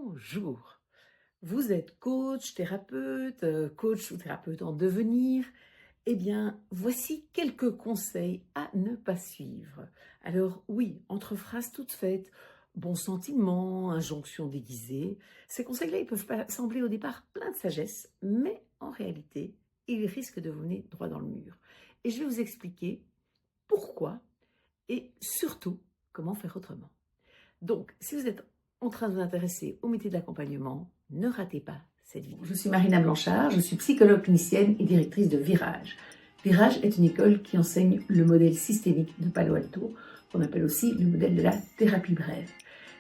Bonjour, vous êtes coach ou thérapeute en devenir. Eh bien, voici quelques conseils à ne pas suivre. Alors oui, entre phrases toutes faites, bons sentiments, injonctions déguisées, ces conseils-là, ils peuvent sembler au départ pleins de sagesse, mais en réalité, ils risquent de vous mener droit dans le mur. Et je vais vous expliquer pourquoi et surtout comment faire autrement. Donc, si vous êtes en train de vous intéresser au métier de l'accompagnement, ne ratez pas cette vidéo. Je suis Marina Blanchard, je suis psychologue clinicienne et directrice de Virage. Virage est une école qui enseigne le modèle systémique de Palo Alto, qu'on appelle aussi le modèle de la thérapie brève.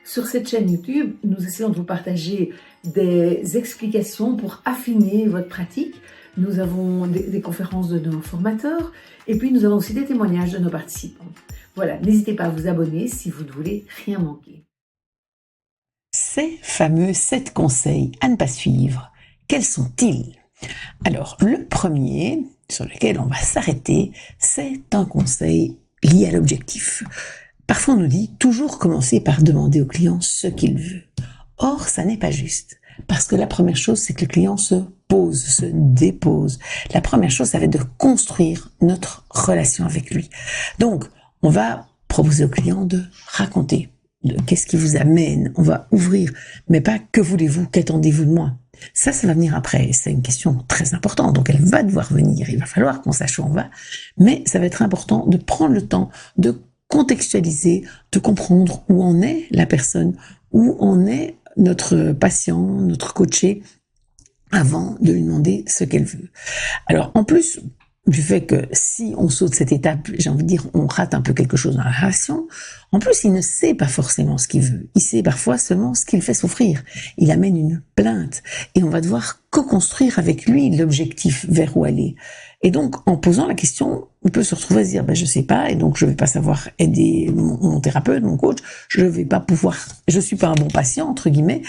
Sur cette chaîne YouTube, nous essayons de vous partager des explications pour affiner votre pratique. Nous avons des conférences de nos formateurs et puis nous avons aussi des témoignages de nos participants. Voilà, n'hésitez pas à vous abonner si vous ne voulez rien manquer. Ces fameux 7 conseils à ne pas suivre, quels sont-ils? Alors, le premier, sur lequel on va s'arrêter, c'est un conseil lié à l'objectif. Parfois, on nous dit toujours commencer par demander au client ce qu'il veut. Or, ça n'est pas juste. Parce que la première chose, c'est que le client se pose, se dépose. La première chose, ça va être de construire notre relation avec lui. Donc, on va proposer au client de raconter. Qu'est-ce qui vous amène? On va ouvrir, mais pas que voulez-vous, qu'attendez-vous de moi? Ça va venir après. C'est une question très importante, donc elle va devoir venir. Il va falloir qu'on sache où on va, mais ça va être important de prendre le temps de contextualiser, de comprendre où en est la personne, où en est notre patient, notre coaché, avant de lui demander ce qu'elle veut. Alors, en plus du fait que si on saute cette étape, j'ai envie de dire, on rate un peu quelque chose dans la relation. En plus, il ne sait pas forcément ce qu'il veut. Il sait parfois seulement ce qu'il fait souffrir. Il amène une plainte et on va devoir co-construire avec lui l'objectif vers où aller. Et donc, en posant la question, on peut se retrouver à se dire, je sais pas, et donc je vais pas savoir aider mon thérapeute, mon coach, je suis pas un bon patient, entre guillemets,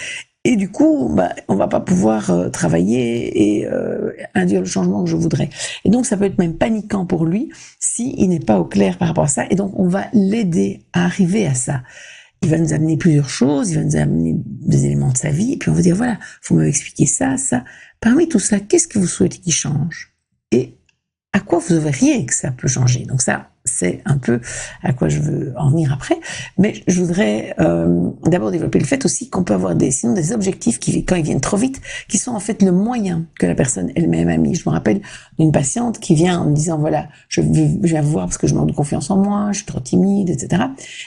et du coup, on va pas pouvoir travailler et induire le changement que je voudrais. Et donc, ça peut être même paniquant pour lui s'il n'est pas au clair par rapport à ça. Et donc, on va l'aider à arriver à ça. Il va nous amener plusieurs choses, il va nous amener des éléments de sa vie, et puis on va dire, voilà, faut m'expliquer ça, ça. Parmi tout ça, qu'est-ce que vous souhaitez qu'il change? Et à quoi vous verriez que ça peut changer? Donc ça, c'est un peu à quoi je veux en venir après. Mais je voudrais d'abord développer le fait aussi qu'on peut avoir sinon des objectifs qui, quand ils viennent trop vite, qui sont en fait le moyen que la personne elle-même a mis. Je me rappelle d'une patiente qui vient en me disant, voilà, je viens vous voir parce que je manque de confiance en moi, je suis trop timide, etc.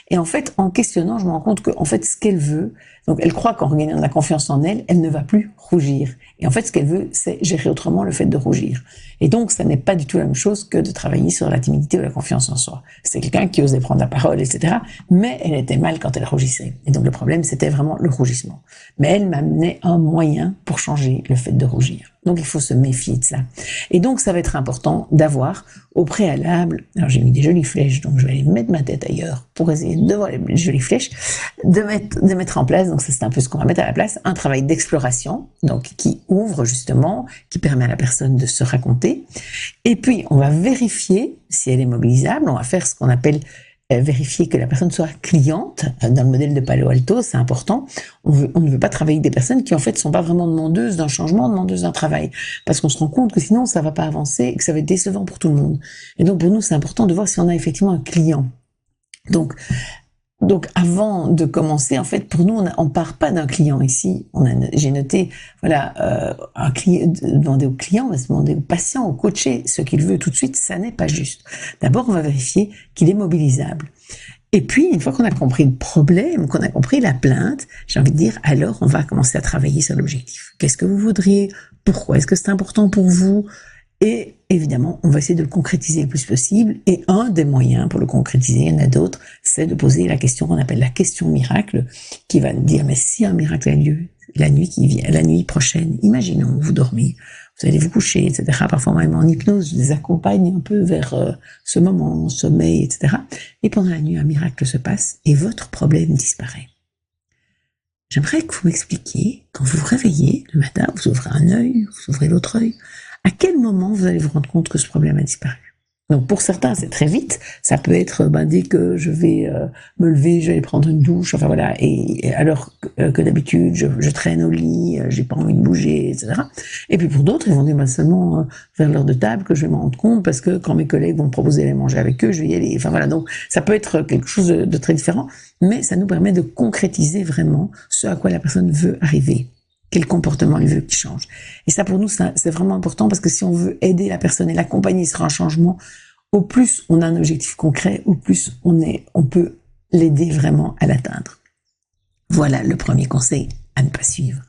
Et en fait, en questionnant, je me rends compte que, en fait, ce qu'elle veut, donc elle croit qu'en regagnant de la confiance en elle, elle ne va plus rougir. Et en fait, ce qu'elle veut, c'est gérer autrement le fait de rougir. Et donc, ça n'est pas du tout la même chose que de travailler sur la timidité ou la confiance en soi. C'est quelqu'un qui osait prendre la parole, etc. Mais elle était mal quand elle rougissait. Et donc, le problème, c'était vraiment le rougissement. Mais elle m'amenait un moyen pour changer le fait de rougir. Donc, il faut se méfier de ça. Et donc, ça va être important d'avoir au préalable, alors j'ai mis des jolies flèches, donc je vais aller mettre ma tête ailleurs pour essayer de voir les jolies flèches, de mettre en place, donc ça c'est un peu ce qu'on va mettre à la place, un travail d'exploration, donc qui ouvre justement, qui permet à la personne de se raconter. Et puis, on va vérifier si elle est mobilisable, on va faire ce qu'on appelle vérifier que la personne soit cliente. Dans le modèle de Palo Alto, c'est important. On ne veut pas travailler avec des personnes qui en fait sont pas vraiment demandeuses d'un changement, demandeuses d'un travail, parce qu'on se rend compte que sinon ça va pas avancer et que ça va être décevant pour tout le monde. Et donc pour nous, c'est important de voir si on a effectivement un client. Donc avant de commencer, en fait, pour nous, on part pas d'un client ici. J'ai noté, voilà, un client, demander au client, on va se demander au patient, au coaché, ce qu'il veut tout de suite, ça n'est pas juste. D'abord, on va vérifier qu'il est mobilisable. Et puis, une fois qu'on a compris le problème, qu'on a compris la plainte, j'ai envie de dire, alors on va commencer à travailler sur l'objectif. Qu'est-ce que vous voudriez? Pourquoi est-ce que c'est important pour vous? Et évidemment, on va essayer de le concrétiser le plus possible. Et un des moyens pour le concrétiser, il y en a d'autres, c'est de poser la question qu'on appelle la question miracle, qui va nous dire, mais si un miracle a lieu, la nuit qui vient, la nuit prochaine, imaginons, vous dormez, vous allez vous coucher, etc. Parfois même en hypnose, je les accompagne un peu vers ce moment, sommeil, etc. Et pendant la nuit, un miracle se passe et votre problème disparaît. J'aimerais que vous m'expliquiez, quand vous vous réveillez le matin, vous ouvrez un œil, vous ouvrez l'autre œil, à quel moment vous allez vous rendre compte que ce problème a disparu? Donc pour certains, c'est très vite. Ça peut être dès que je vais me lever, je vais aller prendre une douche, enfin voilà. Et alors que d'habitude, je traîne au lit, j'ai pas envie de bouger, etc. Et puis pour d'autres, ils vont dire seulement vers l'heure de table que je vais m'en rendre compte parce que quand mes collègues vont me proposer d'aller manger avec eux, je vais y aller. Enfin voilà. Donc ça peut être quelque chose de très différent, mais ça nous permet de concrétiser vraiment ce à quoi la personne veut arriver. Quel comportement il veut qu'il change. Et ça, pour nous, c'est vraiment important parce que si on veut aider la personne et l'accompagner sur un changement, au plus on a un objectif concret, au plus on peut l'aider vraiment à l'atteindre. Voilà le premier conseil à ne pas suivre.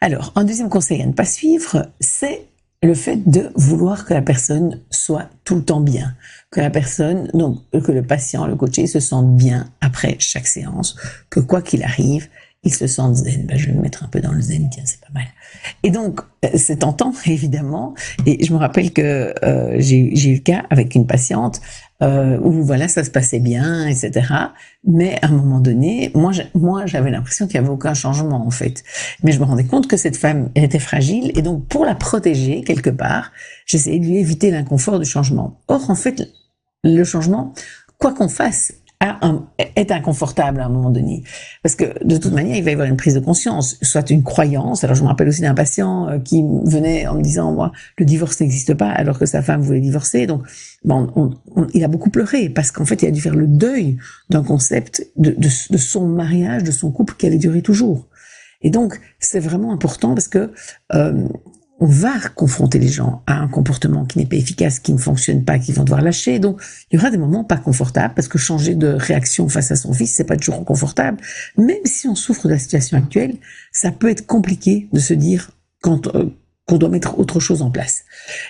Alors, un deuxième conseil à ne pas suivre, c'est le fait de vouloir que la personne soit tout le temps bien, que la personne, donc que le patient, le coaché, se sente bien après chaque séance, que quoi qu'il arrive, il se sente zen. Je vais me mettre un peu dans le zen, tiens, c'est pas mal. Et donc, c'est tentant, évidemment. Et je me rappelle que j'ai eu le cas avec une patiente où voilà, ça se passait bien, etc. Mais à un moment donné, moi j'avais l'impression qu'il n'y avait aucun changement, en fait. Mais je me rendais compte que cette femme, elle était fragile. Et donc, pour la protéger, quelque part, j'essayais de lui éviter l'inconfort du changement. Or, en fait, le changement, quoi qu'on fasse, est inconfortable à un moment donné. Parce que de toute manière, il va y avoir une prise de conscience, soit une croyance. Alors je me rappelle aussi d'un patient qui venait en me disant, moi, le divorce n'existe pas, alors que sa femme voulait divorcer. Donc, il a beaucoup pleuré, parce qu'en fait, il a dû faire le deuil d'un concept de son mariage, de son couple qui avait duré toujours. Et donc, c'est vraiment important parce que on va confronter les gens à un comportement qui n'est pas efficace, qui ne fonctionne pas, qui vont devoir lâcher. Donc, il y aura des moments pas confortables parce que changer de réaction face à son fils, c'est pas toujours confortable. Même si on souffre de la situation actuelle, ça peut être compliqué de se dire qu'on doit mettre autre chose en place.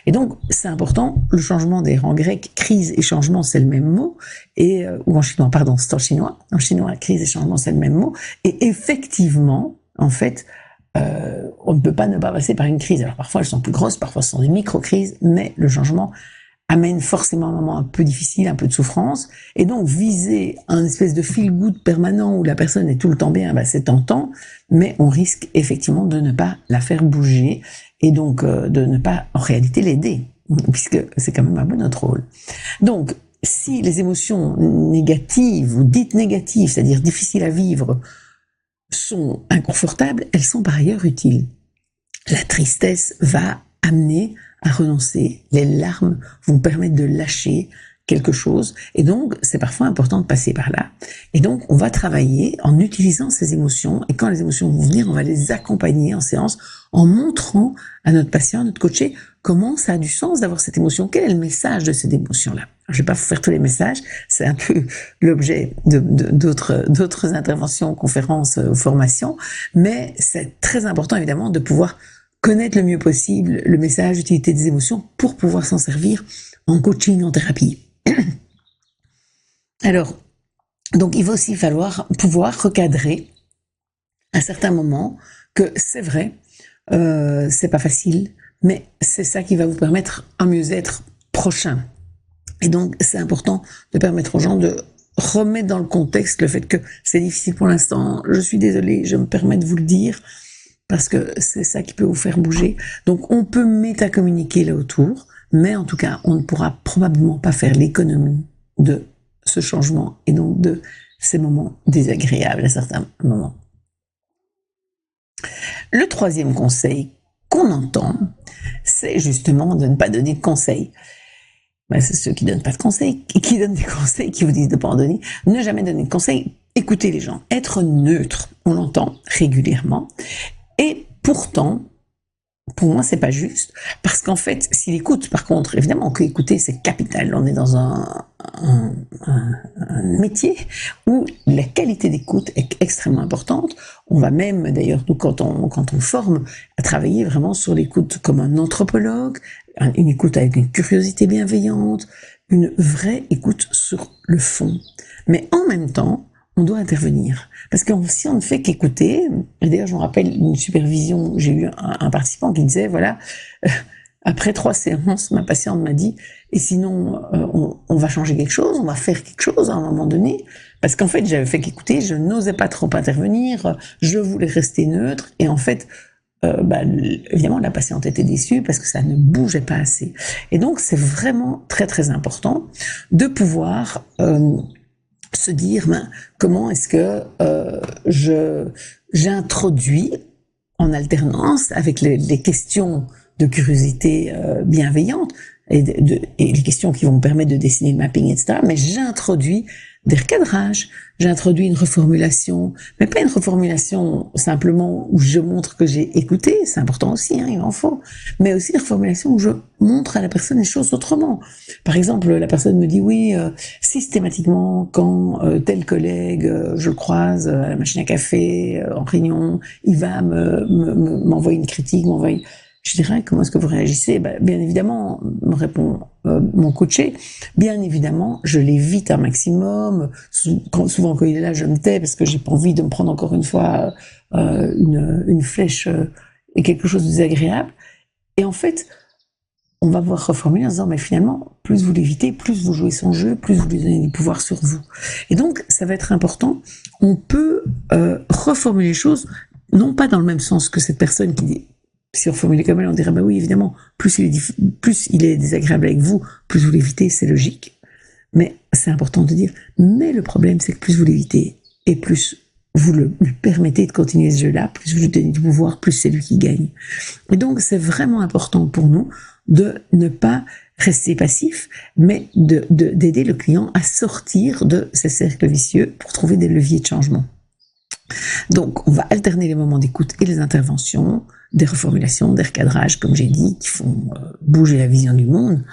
Et donc, c'est important. Le changement, d'ailleurs, en grec, crise et changement, c'est le même mot. Ou en chinois, pardon, c'est en chinois. En chinois, crise et changement, c'est le même mot. Et effectivement, en fait, on ne peut pas ne pas passer par une crise. Alors parfois elles sont plus grosses, parfois ce sont des micro-crises, mais le changement amène forcément un moment un peu difficile, un peu de souffrance, et donc viser un espèce de feel-good permanent où la personne est tout le temps bien, c'est tentant, mais on risque effectivement de ne pas la faire bouger, et donc de ne pas en réalité l'aider, puisque c'est quand même un peu notre rôle. Donc, si les émotions négatives ou dites négatives, c'est-à-dire difficiles à vivre, sont inconfortables, elles sont par ailleurs utiles. La tristesse va amener à renoncer. Les larmes vont permettre de lâcher quelque chose. Et donc, c'est parfois important de passer par là. Et donc, on va travailler en utilisant ces émotions. Et quand les émotions vont venir, on va les accompagner en séance en montrant à notre patient, à notre coaché, comment ça a du sens d'avoir cette émotion. Quel est le message de cette émotion-là? Je vais pas vous faire tous les messages. C'est un peu l'objet d'autres interventions, conférences, formations. Mais c'est très important, évidemment, de pouvoir connaître le mieux possible le message d'utilité des émotions pour pouvoir s'en servir en coaching, en thérapie. Alors, donc il va aussi falloir pouvoir recadrer à certains moments que c'est vrai, c'est pas facile, mais c'est ça qui va vous permettre un mieux-être prochain. Et donc c'est important de permettre aux gens de remettre dans le contexte le fait que c'est difficile pour l'instant, je suis désolée, je me permets de vous le dire, parce que c'est ça qui peut vous faire bouger. Donc on peut métacommuniquer là autour, mais en tout cas, on ne pourra probablement pas faire l'économie de ce changement et donc de ces moments désagréables à certains moments. Le troisième conseil qu'on entend, c'est justement de ne pas donner de conseils. C'est ceux qui donnent pas de conseils, qui donnent des conseils, qui vous disent de ne pas en donner. Ne jamais donner de conseils, écoutez les gens, être neutre, on l'entend régulièrement. Et pourtant, pour moi, c'est pas juste, parce qu'en fait, s'il écoute, par contre, évidemment que écouter, c'est capital. On est dans un métier où la qualité d'écoute est extrêmement importante. On va même, d'ailleurs, nous, quand on forme, à travailler vraiment sur l'écoute comme un anthropologue, une écoute avec une curiosité bienveillante, une vraie écoute sur le fond. Mais en même temps, on doit intervenir. Parce que si on ne fait qu'écouter, et d'ailleurs je me rappelle une supervision, j'ai eu un participant qui disait, voilà, après 3 séances, ma patiente m'a dit, et sinon on va changer quelque chose, on va faire quelque chose à un moment donné, parce qu'en fait j'avais fait qu'écouter, je n'osais pas trop intervenir, je voulais rester neutre, et en fait évidemment, la patiente était déçue parce que ça ne bougeait pas assez. Et donc, c'est vraiment très, très important de pouvoir se dire, comment est-ce que j'introduis en alternance avec les questions de curiosité bienveillante et les questions qui vont me permettre de dessiner le mapping, etc. Mais j'introduis des recadrages, j'introduis une reformulation, mais pas une reformulation simplement où je montre que j'ai écouté, c'est important aussi, il en faut, mais aussi une reformulation où je montre à la personne les choses autrement. Par exemple, la personne me dit, oui, systématiquement, quand tel collègue, je le croise à la machine à café, en réunion, il va m'envoyer une critique, je dirais, comment est-ce que vous réagissez? Bien évidemment, me répond mon coaché, bien évidemment, je l'évite un maximum. Souvent, quand il est là, je me tais parce que j'ai pas envie de me prendre encore une fois une flèche et quelque chose de désagréable. Et en fait, on va pouvoir reformuler en disant, mais finalement, plus vous l'évitez, plus vous jouez son jeu, plus vous lui donnez du pouvoir sur vous. Et donc, ça va être important. On peut reformuler les choses, non pas dans le même sens que cette personne qui dit, si on formulait comme elle, on dirait, oui, évidemment, plus il est désagréable avec vous, plus vous l'évitez, c'est logique. Mais c'est important de dire, mais le problème, c'est que plus vous l'évitez, et plus vous lui permettez de continuer ce jeu-là, plus vous lui donnez du pouvoir, plus c'est lui qui gagne. Et donc, c'est vraiment important pour nous de ne pas rester passif, mais d'aider le client à sortir de ces cercles vicieux pour trouver des leviers de changement. Donc, on va alterner les moments d'écoute et les interventions, des reformulations, des recadrages, comme j'ai dit, qui font bouger la vision du monde,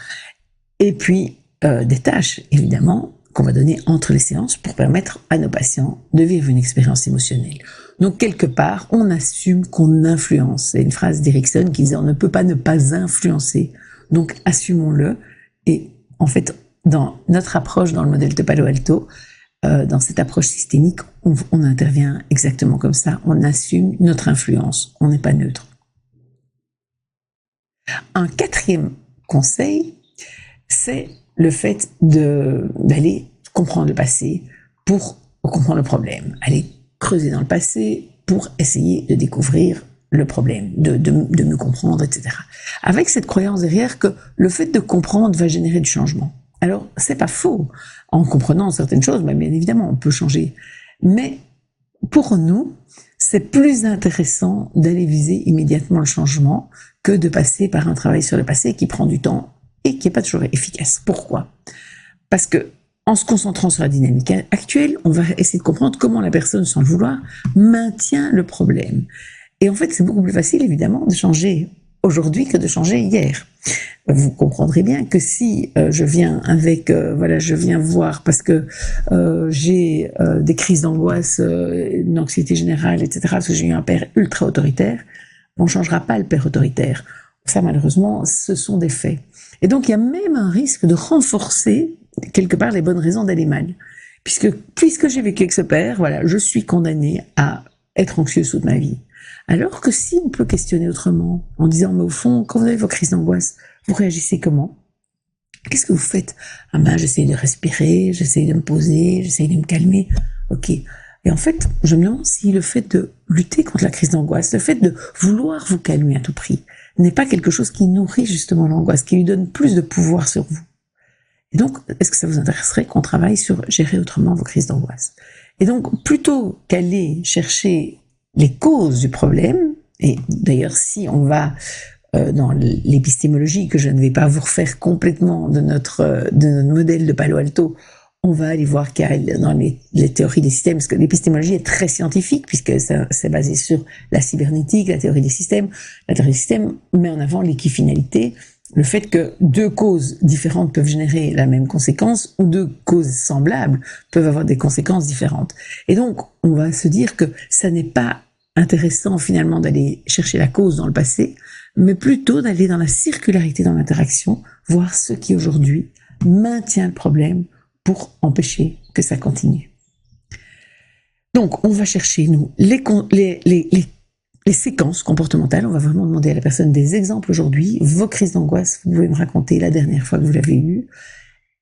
et puis des tâches, évidemment, qu'on va donner entre les séances pour permettre à nos patients de vivre une expérience émotionnelle. Donc, quelque part, on assume qu'on influence. C'est une phrase d'Erickson qui disait « on ne peut pas ne pas influencer ». Donc, assumons-le. Et en fait, dans notre approche, dans le modèle de Palo Alto, dans cette approche systémique, on intervient exactement comme ça. On assume notre influence. On n'est pas neutre. Un quatrième conseil, c'est le fait d'aller comprendre le passé pour comprendre le problème. Aller creuser dans le passé pour essayer de découvrir le problème, de mieux comprendre, etc. Avec cette croyance derrière que le fait de comprendre va générer du changement. Alors, c'est pas faux. En comprenant certaines choses, bien évidemment, on peut changer. Mais pour nous, c'est plus intéressant d'aller viser immédiatement le changement que de passer par un travail sur le passé qui prend du temps et qui n'est pas toujours efficace. Pourquoi? Parce que en se concentrant sur la dynamique actuelle, on va essayer de comprendre comment la personne, sans le vouloir, maintient le problème. Et en fait, c'est beaucoup plus facile, évidemment, de changer aujourd'hui que de changer hier. Vous comprendrez bien que si je viens avec, je viens voir parce que j'ai des crises d'angoisse, une anxiété générale, etc., parce que j'ai eu un père ultra autoritaire, on ne changera pas le père autoritaire. Ça, malheureusement, ce sont des faits. Et donc, il y a même un risque de renforcer, quelque part, les bonnes raisons d'aller mal. Puisque j'ai vécu avec ce père, je suis condamnée à être anxieuse toute ma vie. Alors que si on peut questionner autrement, en disant, mais au fond, quand vous avez vos crises d'angoisse, vous réagissez comment? Qu'est-ce que vous faites? J'essaie de respirer, j'essaie de me poser, j'essaie de me calmer. Ok. Et en fait, je me demande si le fait de lutter contre la crise d'angoisse, le fait de vouloir vous calmer à tout prix, n'est pas quelque chose qui nourrit justement l'angoisse, qui lui donne plus de pouvoir sur vous. Et donc, est-ce que ça vous intéresserait qu'on travaille sur gérer autrement vos crises d'angoisse? Et donc, plutôt qu'aller chercher les causes du problème, et d'ailleurs, si on va dans l'épistémologie, que je ne vais pas vous refaire complètement de notre modèle de Palo Alto, on va aller voir qu'il y a dans les théories des systèmes, parce que l'épistémologie est très scientifique, puisque c'est basé sur la cybernétique, la théorie des systèmes. La théorie des systèmes met en avant l'équifinalité, le fait que deux causes différentes peuvent générer la même conséquence, ou deux causes semblables peuvent avoir des conséquences différentes. Et donc, on va se dire que ça n'est pas intéressant finalement d'aller chercher la cause dans le passé, mais plutôt d'aller dans la circularité dans l'interaction, voir ce qui aujourd'hui maintient le problème pour empêcher que ça continue. Donc, on va chercher, nous, les séquences comportementales. On va vraiment demander à la personne des exemples aujourd'hui. Vos crises d'angoisse, vous pouvez me raconter la dernière fois que vous l'avez eu.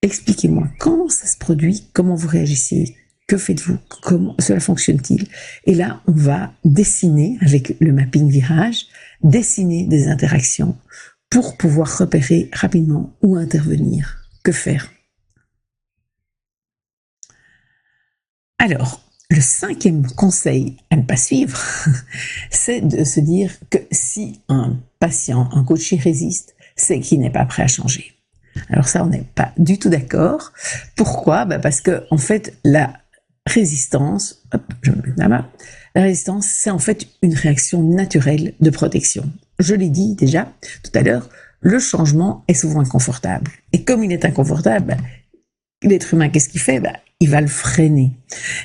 Expliquez-moi comment ça se produit, comment vous réagissez, que faites-vous, comment cela fonctionne-t-il. Et là, on va dessiner avec le mapping virage dessiner des interactions pour pouvoir repérer rapidement où intervenir, que faire. Alors, le 5e conseil à ne pas suivre, c'est de se dire que si un patient, un coaché résiste, c'est qu'il n'est pas prêt à changer. Alors ça, on n'est pas du tout d'accord. Pourquoi ? Parce que en fait, la résistance, la résistance, c'est en fait une réaction naturelle de protection. Je l'ai dit déjà tout à l'heure, le changement est souvent inconfortable. Et comme il est inconfortable, l'être humain, qu'est-ce qu'il fait ? Il va le freiner.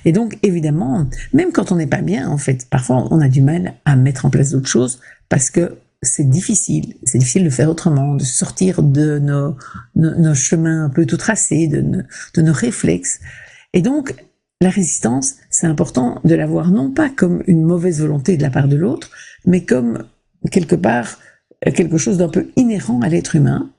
Et donc, évidemment, même quand on n'est pas bien, en fait, parfois on a du mal à mettre en place d'autres choses parce que c'est difficile de faire autrement, de sortir de nos chemins un peu tout tracés, de nos réflexes. Et donc, la résistance, c'est important de la voir non pas comme une mauvaise volonté de la part de l'autre, mais comme quelque part quelque chose d'un peu inhérent à l'être humain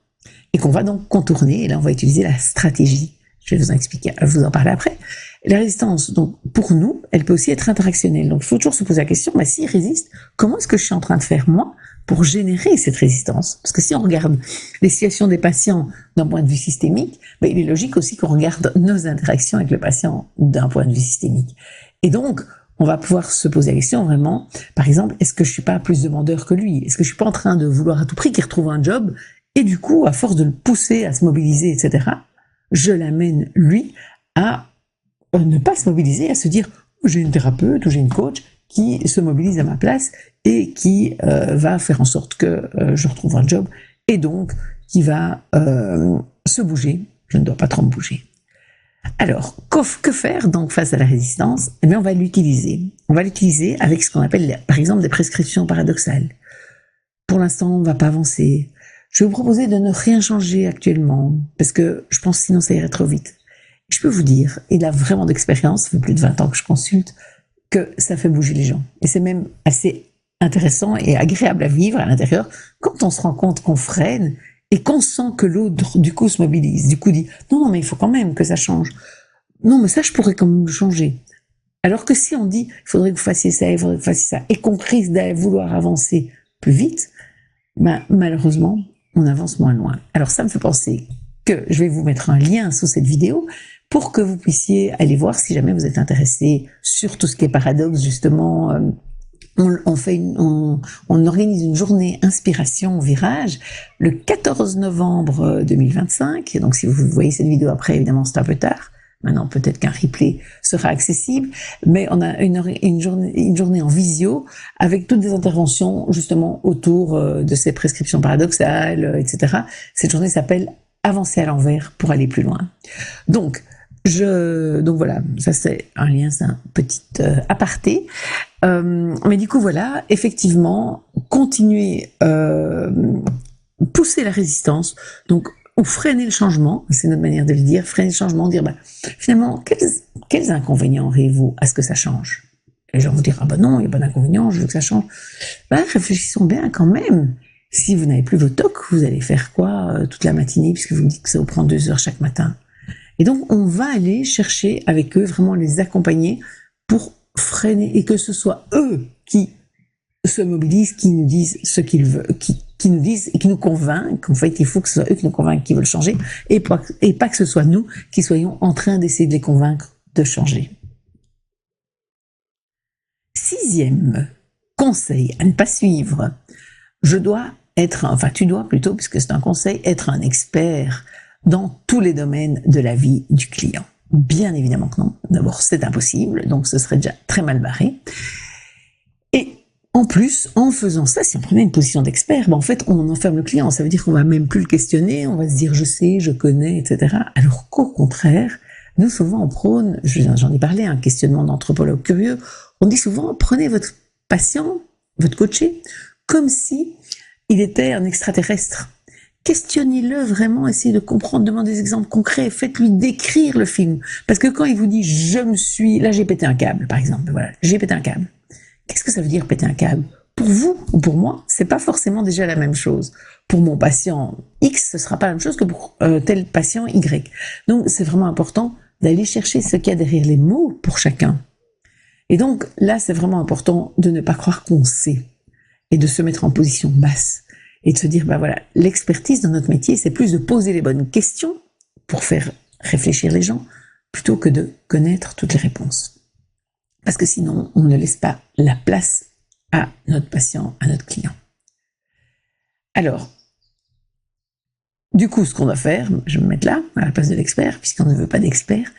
et qu'on va donc contourner. Et là, on va utiliser la stratégie. Je vais vous en expliquer, vous en parler après. La résistance, donc, pour nous, elle peut aussi être interactionnelle. Donc, il faut toujours se poser la question, s'il résiste, comment est-ce que je suis en train de faire, moi, pour générer cette résistance? Parce que si on regarde les situations des patients d'un point de vue systémique, il est logique aussi qu'on regarde nos interactions avec le patient d'un point de vue systémique. Et donc, on va pouvoir se poser la question vraiment, par exemple, est-ce que je suis pas plus demandeur que lui? Est-ce que je suis pas en train de vouloir à tout prix qu'il retrouve un job? Et du coup, à force de le pousser à se mobiliser, etc., je l'amène, lui, à ne pas se mobiliser, à se dire j'ai une thérapeute ou j'ai une coach qui se mobilise à ma place et qui va faire en sorte que je retrouve un job et donc qui va se bouger. Je ne dois pas trop me bouger. Alors, que faire donc face à la résistance ? Eh bien, on va l'utiliser. On va l'utiliser avec ce qu'on appelle, par exemple, des prescriptions paradoxales. Pour l'instant, on ne va pas avancer. Je vais vous proposer de ne rien changer actuellement, parce que je pense sinon ça irait trop vite. Je peux vous dire, et là vraiment d'expérience, ça fait plus de 20 ans que je consulte, que ça fait bouger les gens. Et c'est même assez intéressant et agréable à vivre à l'intérieur quand on se rend compte qu'on freine et qu'on sent que l'autre, du coup, se mobilise. Du coup, dit non, mais il faut quand même que ça change. Non, mais ça, je pourrais quand même le changer. Alors que si on dit il faudrait que vous fassiez ça, il faudrait que vous fassiez ça, et qu'on risque d'aller vouloir avancer plus vite, malheureusement, on avance moins loin. Alors ça me fait penser que je vais vous mettre un lien sous cette vidéo pour que vous puissiez aller voir si jamais vous êtes intéressé sur tout ce qui est paradoxe, justement. On organise une journée inspiration virage le 14 novembre 2025. Donc si vous voyez cette vidéo après, évidemment c'est un peu tard. Maintenant, peut-être qu'un replay sera accessible, mais on a une journée en visio avec toutes des interventions justement autour de ces prescriptions paradoxales, etc. Cette journée s'appelle Avancer à l'envers pour aller plus loin. Donc voilà, ça c'est un lien, c'est un petit aparté. Mais du coup voilà, effectivement, continuer, pousser la résistance, donc ou freiner le changement, c'est notre manière de le dire, freiner le changement, dire finalement, quels inconvénients auriez-vous à ce que ça change? Les gens vont dire, non, il n'y a pas d'inconvénient, je veux que ça change. Réfléchissons bien quand même. Si vous n'avez plus vos tocs, vous allez faire quoi toute la matinée, puisque vous me dites que ça vous prend 2 heures chaque matin. Et donc, on va aller chercher avec eux, vraiment les accompagner pour freiner, et que ce soit eux qui se mobilisent, qui nous disent ce qu'ils veulent, qui nous disent et qui nous convainquent qu'en fait il faut que ce soit eux qui nous convainquent qu'ils veulent changer et pas que ce soit nous qui soyons en train d'essayer de les convaincre de changer. 6e conseil à ne pas suivre. tu dois plutôt, puisque c'est un conseil, être un expert dans tous les domaines de la vie du client. Bien évidemment que non. D'abord, c'est impossible, donc ce serait déjà très mal barré. Et en plus, en faisant ça, si on prenait une position d'expert, en fait, on enferme le client. Ça veut dire qu'on va même plus le questionner, on va se dire je sais, je connais, etc. Alors qu'au contraire, nous souvent on prône, j'en ai parlé, un questionnement d'anthropologue curieux, on dit souvent prenez votre patient, votre coaché, comme si il était un extraterrestre. Questionnez-le vraiment, essayez de comprendre, demandez des exemples concrets, faites-lui décrire le film. Parce que quand il vous dit là j'ai pété un câble, par exemple, voilà, j'ai pété un câble. Qu'est-ce que ça veut dire péter un câble? Pour vous ou pour moi, c'est pas forcément déjà la même chose. Pour mon patient X, ce sera pas la même chose que pour tel patient Y. Donc c'est vraiment important d'aller chercher ce qu'il y a derrière les mots pour chacun. Et donc là, c'est vraiment important de ne pas croire qu'on sait. et de se mettre en position basse et de se dire, voilà, l'expertise dans notre métier, c'est plus de poser les bonnes questions pour faire réfléchir les gens plutôt que de connaître toutes les réponses. Parce que sinon, on ne laisse pas la place à notre patient, à notre client. Alors, du coup, ce qu'on va faire, je vais me mettre là, à la place de l'expert, puisqu'on ne veut pas d'expert,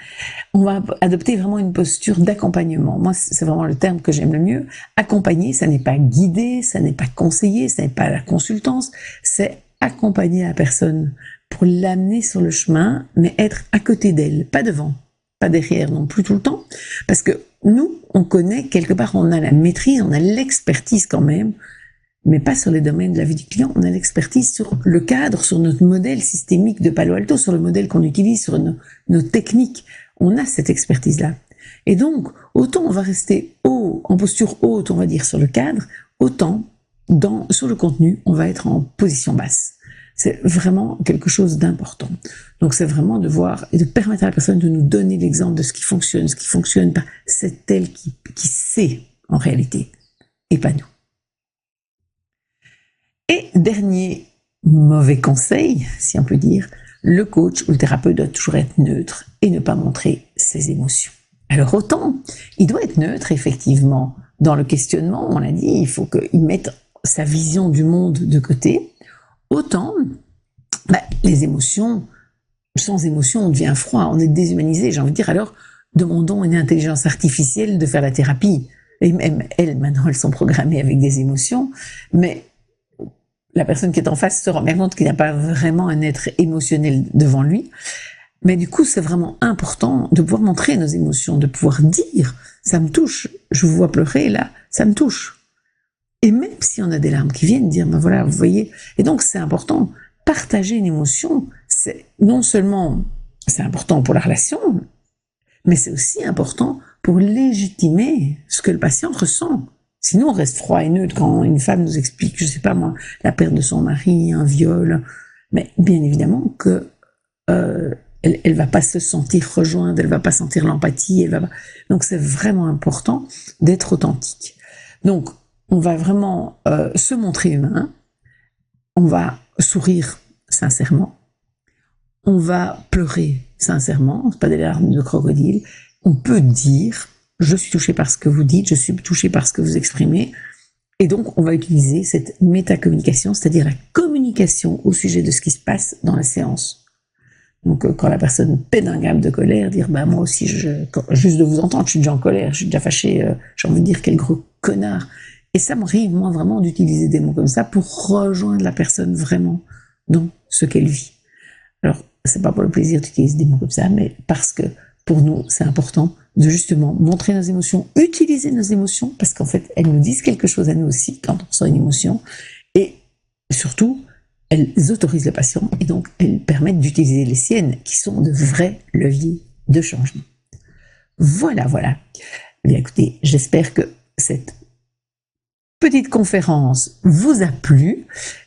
on va adopter vraiment une posture d'accompagnement. Moi, c'est vraiment le terme que j'aime le mieux. Accompagner, ça n'est pas guider, ça n'est pas conseiller, ça n'est pas la consultance, c'est accompagner la personne pour l'amener sur le chemin, mais être à côté d'elle, pas devant, pas derrière non plus tout le temps, parce que nous, on connaît, quelque part, on a la maîtrise, on a l'expertise quand même, mais pas sur les domaines de la vie du client, on a l'expertise sur le cadre, sur notre modèle systémique de Palo Alto, sur le modèle qu'on utilise, sur nos techniques. On a cette expertise-là. Et donc, autant on va rester haut, en posture haute, on va dire, sur le cadre, autant, sur le contenu, on va être en position basse. C'est vraiment quelque chose d'important. Donc, c'est vraiment de voir et de permettre à la personne de nous donner l'exemple de ce qui fonctionne pas. C'est elle qui sait, en réalité, et pas nous. Et dernier mauvais conseil, si on peut dire, le coach ou le thérapeute doit toujours être neutre et ne pas montrer ses émotions. Alors autant, il doit être neutre, effectivement, dans le questionnement, on l'a dit, il faut qu'il mette sa vision du monde de côté, autant, les émotions, sans émotion, on devient froid, on est déshumanisé, j'ai envie de dire, alors demandons à une intelligence artificielle de faire la thérapie. Et même elles, maintenant, elles sont programmées avec des émotions, mais la personne qui est en face se rend bien compte qu'il n'y a pas vraiment un être émotionnel devant lui. Mais du coup, c'est vraiment important de pouvoir montrer nos émotions, de pouvoir dire « ça me touche, je vous vois pleurer là, ça me touche ». Et même si on a des larmes qui viennent, dire « voilà, vous voyez ». Et donc, c'est important. Partager une émotion, c'est non seulement c'est important pour la relation, mais c'est aussi important pour légitimer ce que le patient ressent. Sinon, on reste froid et neutre quand une femme nous explique, je sais pas moi, la perte de son mari, un viol. Mais bien évidemment que elle va pas se sentir rejointe, elle va pas sentir l'empathie, Donc c'est vraiment important d'être authentique. Donc on va vraiment se montrer humain, on va sourire sincèrement, on va pleurer sincèrement, c'est pas des larmes de crocodile. On peut dire je suis touché par ce que vous dites, je suis touché par ce que vous exprimez. Et donc, on va utiliser cette métacommunication, c'est-à-dire la communication au sujet de ce qui se passe dans la séance. Donc, quand la personne pète un câble de colère, dire, moi aussi, juste de vous entendre, je suis déjà en colère, je suis déjà fâché, j'ai envie de dire quel gros connard. Et ça m'arrive, moi, vraiment d'utiliser des mots comme ça pour rejoindre la personne vraiment dans ce qu'elle vit. Alors, c'est pas pour le plaisir d'utiliser des mots comme ça, mais parce que pour nous, c'est important de justement montrer nos émotions, utiliser nos émotions, parce qu'en fait, elles nous disent quelque chose à nous aussi quand on sent une émotion, et surtout, elles autorisent le patient, et donc elles permettent d'utiliser les siennes, qui sont de vrais leviers de changement. Voilà. Bien, écoutez, j'espère que cette petite conférence vous a plu,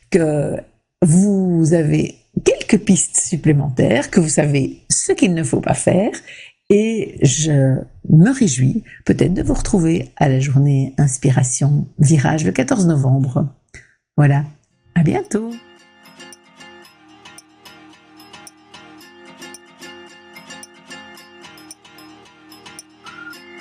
que vous avez quelques pistes supplémentaires, que vous savez ce qu'il ne faut pas faire, et je me réjouis peut-être de vous retrouver à la journée Inspiration Virage le 14 novembre. Voilà, à bientôt.